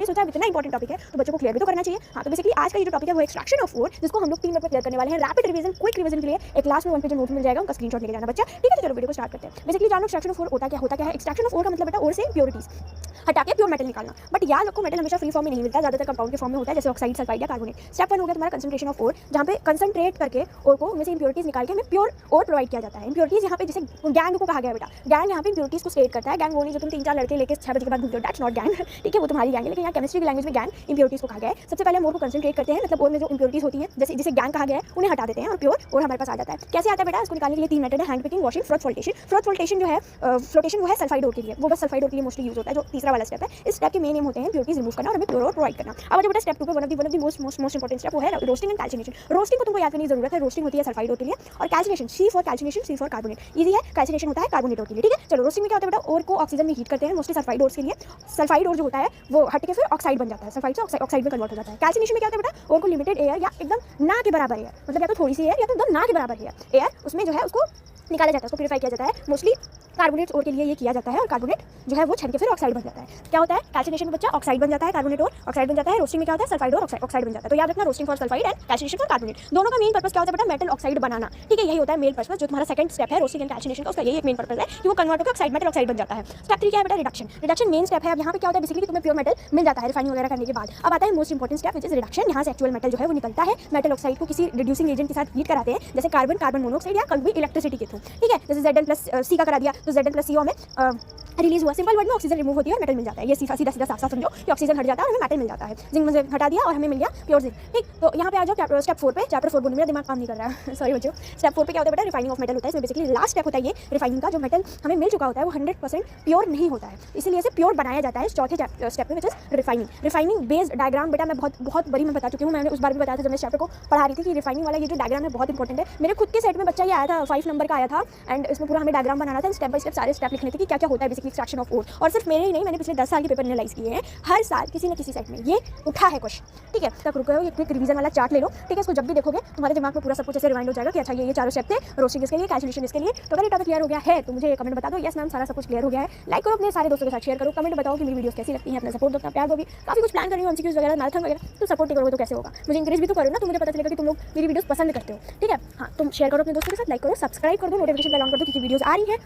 सोचा अब इतना इंपॉर्टेंट टॉपिक है तो बच्चों को क्लियर भी तो करना चाहिए। हाँ, तो बेसिकली आज का ये जो टॉपिक है वो एक्सट्रैक्शन ऑफ ऊर, जिसको हम लोग 3 मिनट में क्लियर करने वाले हैं। रैपिड रिवीजन, क्विक रिवीजन के लिए एक क्लास में 1 पेज नोट मिल जाएगा, उनका स्क्रीनशॉट लेके जाना बच्चा। ठीक है, तो चलो वीडियो को स्टार्ट करते हैं। बेसिकली जानो एक्सट्रैक्शन ऑफ ऊर होता क्या है। एक्सट्रैक्शन ऑफ ऊर का मतलब बेटा ऊर से इम्प्योरिटीज हटा के प्योर मेटल निकालना। बट याद रखो मेटल हमेशा फ्री फॉर्म में नहीं मिलता, ज़्यादातर कंपाउंड के फॉर्म में होता है, जैसे ऑक्साइड, सल्फाइड या कार्बोनेट। स्टेप 1 हो गया तुम्हारा कंसंट्रेशन ऑफ ओर, जहाँ पे कंसंट्रेट करके ओर को उनमें से इंप्योरिटीज निकाल के हमें प्योर ओर प्रोवाइड किया जाता है। इंप्योरिटीज यहाँ पे जैसे गैंग को कहा गया बेटा, गैंग यहाँ पे इंप्योरिटीज को स्टेट करता है। गैंग वो नहीं जो तुम 3-4 लड़के लेके 6 बजे के बाद घूमते हो, दैट्स नॉट गैंग। ठीक है, वो तुम्हारी गैंग है, लेकिन यहाँ केमिस्ट्री की लैंग्वेज में गैंग इंप्योरिटीज को कहा गया है। सबसे पहले हम ओर को कंसंट्रेट करते हैं, मतलब ओर में जो इंप्योरिटीज होती है जैसे जिसे गैंग कहा गया है उन्हें हटा देते हैं और प्योर ओर हमारे पास आ जाता है। कैसे आता है बेटा, इसको निकालने के लिए 3 मेथड है, hand picking, washing, froth flotation. Froth flotation जो है फ्लोटेशन वो है सल्फाइड ओर के लिए, वो बस सल्फाइड ओर के लिए मोस्टली यूज होता है, जो तीसरा वाला स्टेप है। इस स्टेप के मेन एम होते हैं इंप्योरिटीज रिमूव करना और हमें प्योर ओर प्रोवाइड करना। अब जो बेटा स्टेप 2 पे one of the most important step वो है रोस्टिंग एंड कैल्सिनेशन। रोस्टिंग को तुमको याद करने की जरूरत है, रोस्टिंग होती है सल्फाइड ओर के लिए, और calcination C for calcination, C for carbonate, easy है। कैल्सिनेशन होता है कार्बोनेट ओर के लिए। ठीक है, चलो रोस्टिंग में क्या होता है बेटा, ओर को ऑक्सीजन में हीट करते हैं मोस्टली सल्फाइड ओर के लिए। सल्फाइड ओर जो होता है वो हट के फिर ऑक्साइड बन जाता है, सल्फाइड से ऑक्साइड में कन्वर्ट हो जाता है। कैल्सिनेशन में क्या होता है बेटा, ओर को लिमिटेड एयर या एकदम ना के बराबर एयर, मतलब या तो थोड़ी सी एयर या तो एकदम ना के बराबर एयर, उसमें जो है उसको निकाला जाता है, उसको प्यूरिफाई किया जाता है। मोस्टली कार्बोनेट ओर के लिए ये किया जाता है, और कार्बोनेट जो है वो छड़ के फिर ऑक्साइड बन जाता है। क्या होता है कैल्सिनेशन में बच्चा, ऑक्साइड बन जाता है, कार्बोनेट और ऑक्साइड बन जाता है। रोस्टिंग में क्या होता है, सल्फाइड और ऑक्साइड बन जाता है। तो याद रखना, roasting for sulphide and calcination for carbonate. दोनों का मेन पर्पस क्या होता है बेटा, मेटल ऑक्साइड बनाना। ठीक है, यही होता है मेन पर्पस, जो तुम्हारा सेकंड स्टेप है रोस्टिंग एंड कैल्सिनेशन का, उसका यही एक मेन पर्पस है कि वो कन्वर्ट होकर ऑक्साइड, मेटल ऑक्साइड बन जाता है। स्टेप 3 क्या है बेटा, रिडक्शन। रिडक्शन मेन स्टेप है। अब यहाँ पे क्या होता है बेसिकली, तुम्हें प्योर मेटल मिल जाता है रिफाइनिंग वगैरह करने के बाद। अब आता है most important step, which is reduction. यहाँ से एक्चुअल मेटल जो है वो निकलता है। मेटल ऑक्साइड को किसी रिड्यूसिंग एजेंट के साथ हीट कराते हैं, जैसे कार्बन मोनोऑक्साइड या कभी इलेक्ट्रिसिटी के थ्रू। ठीक है, जैसे Zn+C का करा दिया तो Zn+CO में रिलीज हुआ, सिंपल वर्ड में ऑक्सीजन रिमूव होती है और मेटल मिल जाता है। ये सीधा साफ समझो कि ऑक्सीजन हट जाता है और हमें मेटल मिल जाता है। जिंक में से हटा दिया और हमें मिल गया प्योर जिंक। ठीक, तो यहाँ पे आ जाओ स्टेप 4 पे। चैप्टर 4 बोलूँ, मेरा दिमाग काम नहीं कर रहा है सॉरी बच्चों। स्टेप 4 पे क्या होता है बेटा, रिफाइनिंग ऑफ मेटल होता है। इसमें बेसिकली लास्ट स्टेप होता है ये रिफाइनिंग का। जो मेटल हमें मिल चुका होता है वो 100% प्योर नहीं होता है, इसीलिए इसे प्योर बनाया जाता है चौथे स्टेप में, which is refining. Refining based diagram बेटा मैं बहुत बड़ी मैं बता चुकी हूँ, मैंने उस बार भी बताया था जब मैं इस चैप्टर को पढ़ा रही थी कि रिफाइनिंग वाला ये जो डायग्राम है बहुत इंपॉर्टेंट है। मेरे खुद के सेट में बच्चा ये आया था, 5 नंबर का आया था, एंड इसमें पूरा हमें डायग्राम बनाना था, स्टेप बाय स्टेप सारे स्टेप लिखने थे कि क्या क्या होता है बेसिकली एक्सट्रैक्शन ऑफ ओर। और सिर्फ मेरे ही नहीं, मैंने पिछले 10 साल के पेपर एनालाइज किए हैं, हर साल किसी न किसी सेट में ये उठा है क्वेश्चन। ठीक है, तक रुको, ये क्विक रिवीजन वाला चार्ट ले लो। ठीक है, इसको जब भी देखोगे तुम्हारे दिमाग में पूरा सब कुछ ऐसे रिमाइंड हो जाएगा कि अच्छा ये चारों स्टेप थे, रोस्टिंग इसके लिए, कैल्सिनेशन इसके लिए। तो अगर ये टॉपिक क्लियर हो गया है तो मुझे कमेंट बता दो, यस मैम सारा सब कुछ क्लियर हो गया है। लाइक करो, अपने सारे दोस्तों के साथ शेयर करो, कमेंट बताओ कि मेरी वीडियोस कैसी लगती हैं, अपना सपोर्ट दो, अपना प्यार दो। भी काफी कुछ प्लान कर रही हूँ, एमसीक्यूज वगैरह, मैराथन वगैरह, तो सपोर्ट करोगे तो कैसे होगा, मुझे इंकरेज भी तो करो ना, तो मुझे पता चलेगा कि तुम लोग मेरी वीडियोस पसंद करते हो। ठीक है, हाँ, तुम शेयर करो अपने दोस्तों के साथ, लाइक करो, सब्सक्राइब कर दो, नोटिफिकेशन बेल ऑन कर दो, क्योंकि वीडियोस आ रही है।